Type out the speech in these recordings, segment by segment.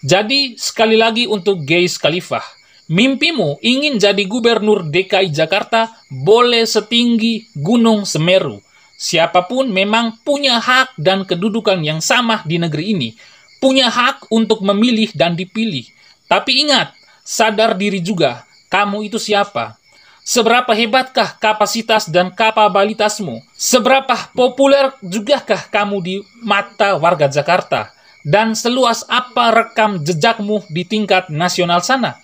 Jadi, sekali lagi untuk Geiz Khalifah, mimpimu ingin jadi gubernur DKI Jakarta boleh setinggi Gunung Semeru. Siapapun memang punya hak dan kedudukan yang sama di negeri ini. Punya hak untuk memilih dan dipilih. Tapi ingat, sadar diri juga, kamu itu siapa? Seberapa hebatkah kapasitas dan kapabilitasmu? Seberapa populer jugakah kamu di mata warga Jakarta? Dan seluas apa rekam jejakmu di tingkat nasional sana?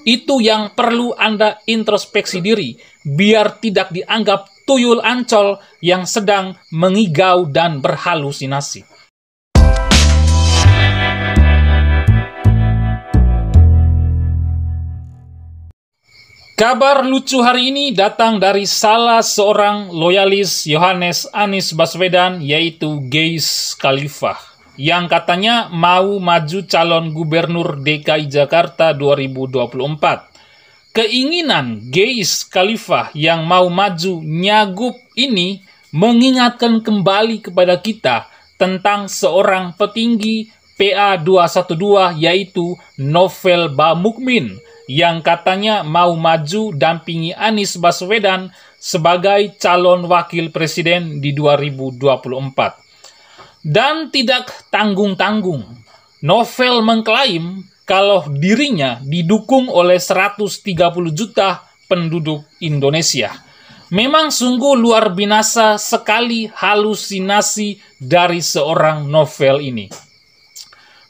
Itu yang perlu Anda introspeksi diri, biar tidak dianggap tuyul Ancol yang sedang mengigau dan berhalusinasi. Kabar lucu hari ini datang dari salah seorang loyalis Yohanes Anies Baswedan, yaitu Geiz Khalifah, yang katanya mau maju calon gubernur DKI Jakarta 2024. Keinginan Geiz Khalifah yang mau maju nyagup ini mengingatkan kembali kepada kita tentang seorang petinggi PA 212, yaitu Novel Bamukmin, yang katanya mau maju dampingi Anies Baswedan sebagai calon wakil presiden di 2024. Dan tidak tanggung-tanggung, Novel mengklaim kalau dirinya didukung oleh 130 juta penduduk Indonesia. Memang sungguh luar biasa sekali halusinasi dari seorang Novel ini.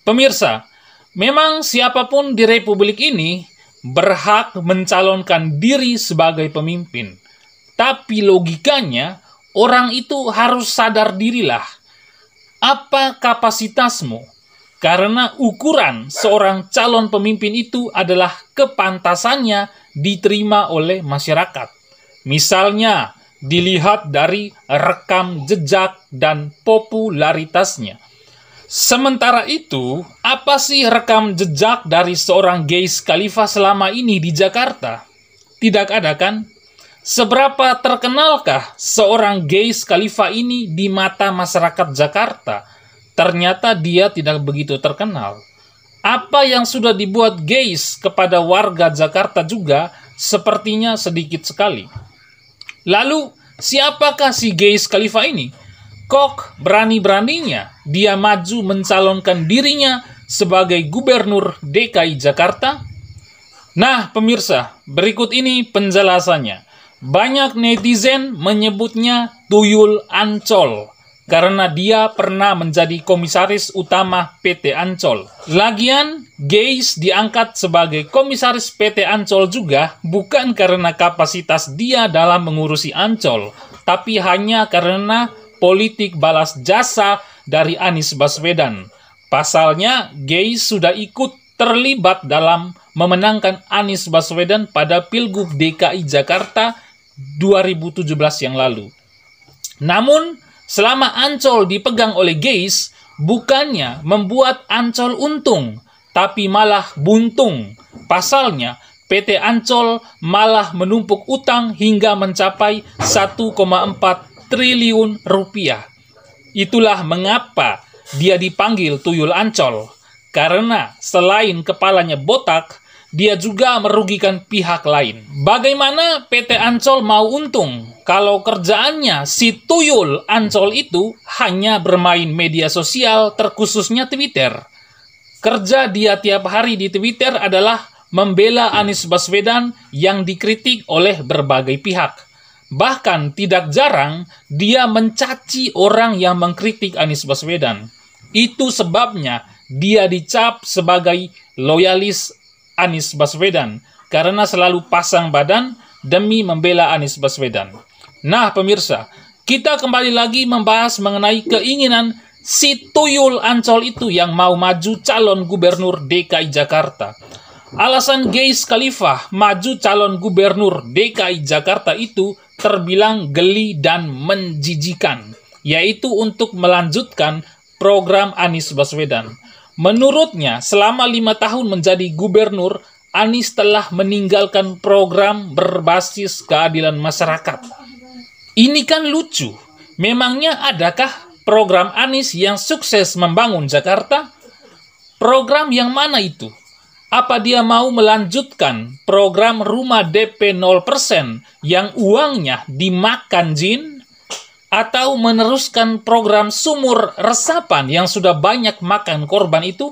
Pemirsa, memang siapapun di Republik ini berhak mencalonkan diri sebagai pemimpin. Tapi logikanya, orang itu harus sadar dirilah. Apa kapasitasmu? Karena ukuran seorang calon pemimpin itu adalah kepantasannya diterima oleh masyarakat. Misalnya, dilihat dari rekam jejak dan popularitasnya. Sementara itu, apa sih rekam jejak dari seorang Geiz Khalifah selama ini di Jakarta? Tidak ada kan? Seberapa terkenalkah seorang Geiz Khalifah ini di mata masyarakat Jakarta? Ternyata dia tidak begitu terkenal. Apa yang sudah dibuat Geiz kepada warga Jakarta juga sepertinya sedikit sekali. Lalu, siapakah si Geiz Khalifah ini? Kok berani-beraninya dia maju mencalonkan dirinya sebagai gubernur DKI Jakarta? Nah, pemirsa, berikut ini penjelasannya. Banyak netizen menyebutnya tuyul Ancol karena dia pernah menjadi komisaris utama PT Ancol. Lagian, Geiz diangkat sebagai komisaris PT Ancol juga bukan karena kapasitas dia dalam mengurusi Ancol, tapi hanya karena politik balas jasa dari Anies Baswedan. Pasalnya, Geiz sudah ikut terlibat dalam memenangkan Anies Baswedan pada Pilgub DKI Jakarta 2017 yang lalu. Namun, selama Ancol dipegang oleh Geiz, bukannya membuat Ancol untung, tapi malah buntung. Pasalnya, PT Ancol malah menumpuk utang hingga mencapai 1,4 triliun rupiah. Itulah mengapa dia dipanggil tuyul Ancol. Karena selain kepalanya botak, dia juga merugikan pihak lain. Bagaimana PT Ancol mau untung kalau kerjaannya si tuyul Ancol itu hanya bermain media sosial, terkhususnya Twitter? Kerja dia tiap hari di Twitter adalah membela Anies Baswedan yang dikritik oleh berbagai pihak. Bahkan tidak jarang dia mencaci orang yang mengkritik Anies Baswedan. Itu sebabnya dia dicap sebagai loyalis Anies Baswedan karena selalu pasang badan demi membela Anies Baswedan. Nah, pemirsa, kita kembali lagi membahas mengenai keinginan si tuyul Ancol itu yang mau maju calon gubernur DKI Jakarta. Alasan Geiz Khalifah maju calon gubernur DKI Jakarta itu terbilang geli dan menjijikan, yaitu untuk melanjutkan program Anies Baswedan. Menurutnya, selama 5 tahun menjadi gubernur, Anies telah meninggalkan program berbasis keadilan masyarakat. Ini kan lucu. Memangnya adakah program Anies yang sukses membangun Jakarta? Program yang mana itu? Apa dia mau melanjutkan program rumah DP 0% yang uangnya dimakan jin? Atau meneruskan program sumur resapan yang sudah banyak makan korban itu?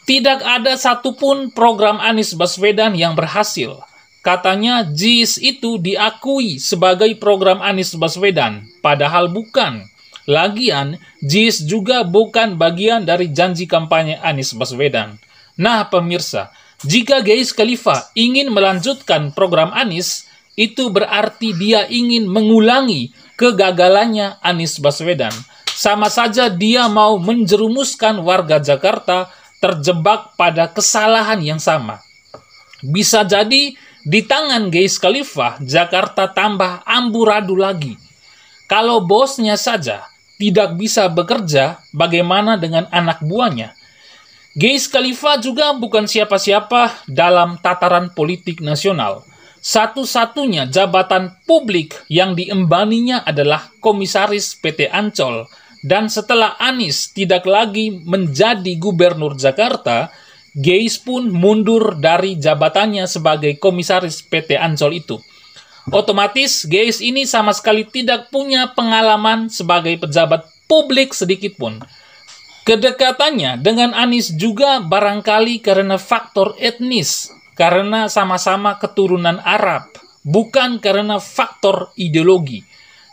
Tidak ada satupun program Anies Baswedan yang berhasil. Katanya JIS itu diakui sebagai program Anies Baswedan, padahal bukan. Lagian, JIS juga bukan bagian dari janji kampanye Anies Baswedan. Nah, pemirsa, jika Geiz Khalifa ingin melanjutkan program Anies, itu berarti dia ingin mengulangi kegagalannya Anies Baswedan. Sama saja dia mau menjerumuskan warga Jakarta terjebak pada kesalahan yang sama. Bisa jadi di tangan Geiz Khalifa, Jakarta tambah amburadul lagi. Kalau bosnya saja tidak bisa bekerja, bagaimana dengan anak buahnya? Geiz Khalifa juga bukan siapa-siapa dalam tataran politik nasional. Satu-satunya jabatan publik yang diembaninya adalah komisaris PT Ancol. Dan setelah Anies tidak lagi menjadi gubernur Jakarta, Geiz pun mundur dari jabatannya sebagai komisaris PT Ancol itu. Otomatis Geiz ini sama sekali tidak punya pengalaman sebagai pejabat publik sedikitpun. Kedekatannya dengan Anies juga barangkali karena faktor etnis, karena sama-sama keturunan Arab, bukan karena faktor ideologi.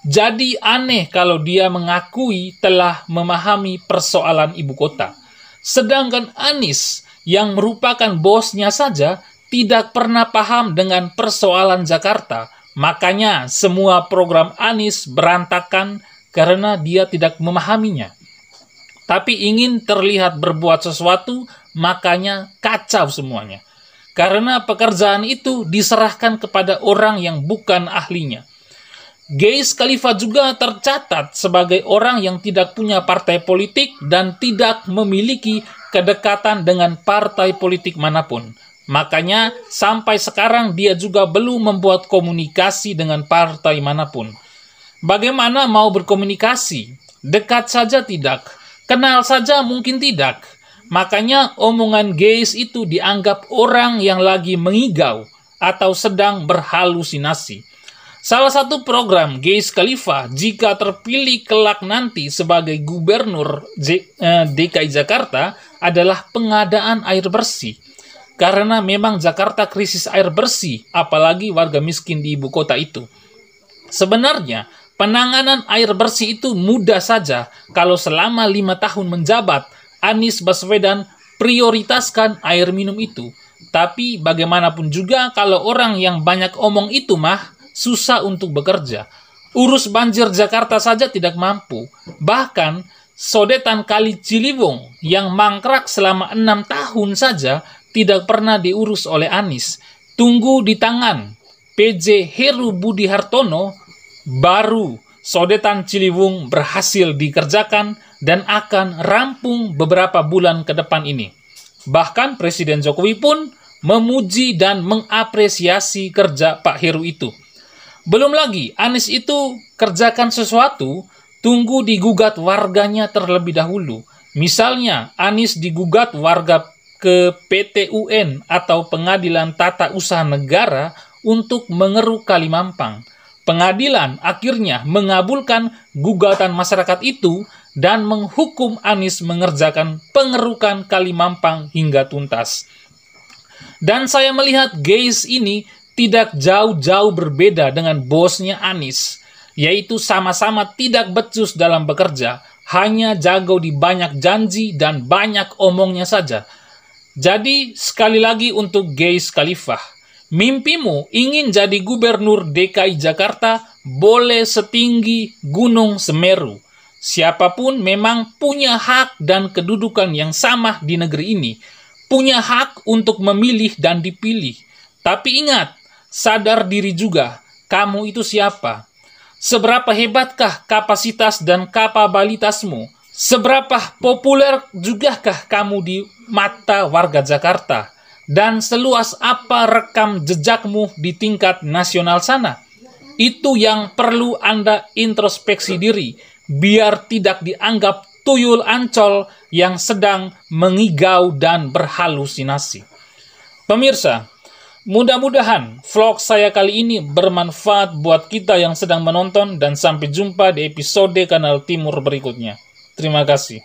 Jadi aneh kalau dia mengakui telah memahami persoalan ibu kota. Sedangkan Anies yang merupakan bosnya saja tidak pernah paham dengan persoalan Jakarta. Makanya semua program Anies berantakan karena dia tidak memahaminya. Tapi ingin terlihat berbuat sesuatu, makanya kacau semuanya. Karena pekerjaan itu diserahkan kepada orang yang bukan ahlinya. Geiz Khalifa juga tercatat sebagai orang yang tidak punya partai politik dan tidak memiliki kedekatan dengan partai politik manapun. Makanya sampai sekarang dia juga belum membuat komunikasi dengan partai manapun. Bagaimana mau berkomunikasi? Dekat saja tidak. Kenal saja mungkin tidak. Makanya omongan Geiz itu dianggap orang yang lagi mengigau atau sedang berhalusinasi. Salah satu program Geiz Khalifa jika terpilih kelak nanti sebagai gubernur DKI Jakarta adalah pengadaan air bersih. Karena memang Jakarta krisis air bersih, apalagi warga miskin di ibu kota itu. Sebenarnya, penanganan air bersih itu mudah saja kalau selama 5 tahun menjabat, Anies Baswedan prioritaskan air minum itu. Tapi bagaimanapun juga kalau orang yang banyak omong itu mah susah untuk bekerja. Urus banjir Jakarta saja tidak mampu. Bahkan sodetan Kali Ciliwung yang mangkrak selama 6 tahun saja tidak pernah diurus oleh Anies. Tunggu di tangan PJ Heru Budi Hartono, baru sodetan Ciliwung berhasil dikerjakan dan akan rampung beberapa bulan ke depan ini. Bahkan Presiden Jokowi pun memuji dan mengapresiasi kerja Pak Heru itu. Belum lagi, Anies itu kerjakan sesuatu, tunggu digugat warganya terlebih dahulu. Misalnya, Anies digugat warga ke PT UN atau Pengadilan Tata Usaha Negara untuk mengeruk Kali Mampang. Pengadilan akhirnya mengabulkan gugatan masyarakat itu dan menghukum Anies mengerjakan pengerukan Kali Mampang hingga tuntas. Dan saya melihat Geiz ini tidak jauh-jauh berbeda dengan bosnya Anies, yaitu sama-sama tidak becus dalam bekerja, hanya jago di banyak janji dan banyak omongnya saja. Jadi sekali lagi untuk Geiz Khalifa, mimpimu ingin jadi gubernur DKI Jakarta boleh setinggi Gunung Semeru. Siapapun memang punya hak dan kedudukan yang sama di negeri ini. Punya hak untuk memilih dan dipilih. Tapi ingat, sadar diri juga, kamu itu siapa? Seberapa hebatkah kapasitas dan kapabilitasmu? Seberapa populer jugakah kamu di mata warga Jakarta? Dan seluas apa rekam jejakmu di tingkat nasional sana? Itu yang perlu Anda introspeksi diri, biar tidak dianggap tuyul Ancol yang sedang mengigau dan berhalusinasi. Pemirsa, mudah-mudahan vlog saya kali ini bermanfaat buat kita yang sedang menonton, dan sampai jumpa di episode Kanal Timur berikutnya. Terima kasih.